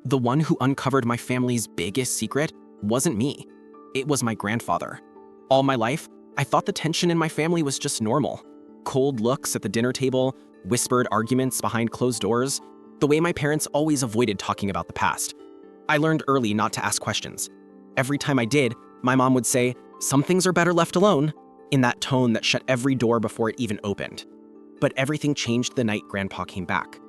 The one who uncovered my family's biggest secret wasn't me. It was my grandfather. All my life, I thought the tension in my family was just normal. Cold looks at the dinner table, whispered arguments behind closed doors, the way my parents always avoided talking about the past. I learned early not to ask questions. Every time I did, my mom would say, "Some things are better left alone," in that tone that shut every door before it even opened. But everything changed the night Grandpa came back.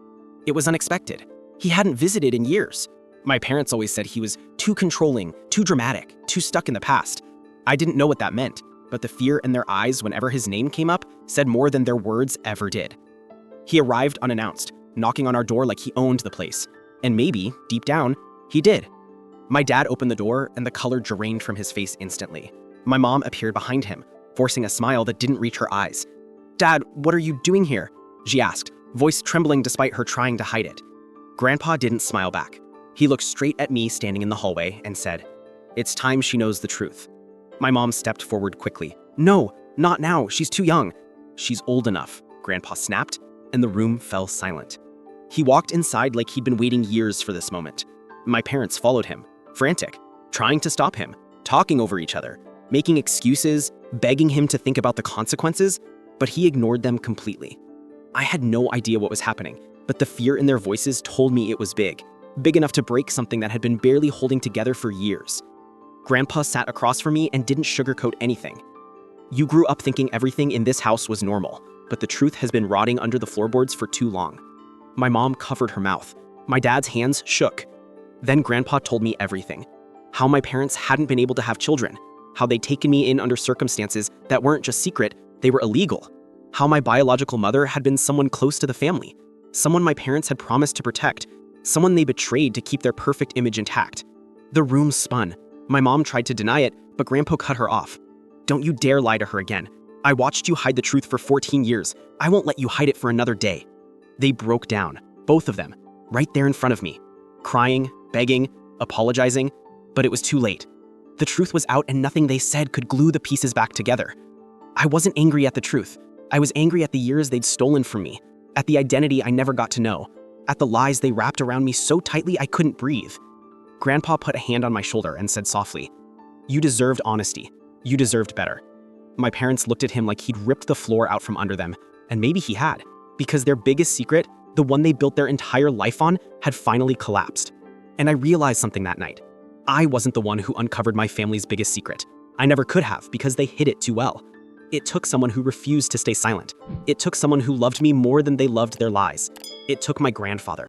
It was unexpected. He hadn't visited in years. My parents always said he was too controlling, too dramatic, too stuck in the past. I didn't know what that meant, but the fear in their eyes whenever his name came up said more than their words ever did. He arrived unannounced, knocking on our door like he owned the place. And maybe, deep down, he did. My dad opened the door and the color drained from his face instantly. My mom appeared behind him, forcing a smile that didn't reach her eyes. "Dad, what are you doing here?" she asked, voice trembling despite her trying to hide it. Grandpa didn't smile back. He looked straight at me standing in the hallway and said, "It's time she knows the truth." My mom stepped forward quickly. "No, not now, she's too young." "She's old enough," Grandpa snapped, and the room fell silent. He walked inside like he'd been waiting years for this moment. My parents followed him, frantic, trying to stop him, talking over each other, making excuses, begging him to think about the consequences, but he ignored them completely. I had no idea what was happening, but the fear in their voices told me it was big enough to break something that had been barely holding together for years. Grandpa sat across from me and didn't sugarcoat anything. "You grew up thinking everything in this house was normal, but the truth has been rotting under the floorboards for too long." My mom covered her mouth. My dad's hands shook. Then Grandpa told me everything. How my parents hadn't been able to have children. How they'd taken me in under circumstances that weren't just secret, they were illegal. How my biological mother had been someone close to the family. Someone my parents had promised to protect. Someone they betrayed to keep their perfect image intact. The room spun. My mom tried to deny it, but Grandpa cut her off. "Don't you dare lie to her again. I watched you hide the truth for 14 years. I won't let you hide it for another day." They broke down, both of them, right there in front of me. Crying, begging, apologizing, but it was too late. The truth was out and nothing they said could glue the pieces back together. I wasn't angry at the truth. I was angry at the years they'd stolen from me, at the identity I never got to know, at the lies they wrapped around me so tightly I couldn't breathe. Grandpa put a hand on my shoulder and said softly, "You deserved honesty. You deserved better." My parents looked at him like he'd ripped the floor out from under them, and maybe he had, because their biggest secret, the one they built their entire life on, had finally collapsed. And I realized something that night. I wasn't the one who uncovered my family's biggest secret. I never could have because they hid it too well. It took someone who refused to stay silent. It took someone who loved me more than they loved their lies. It took my grandfather.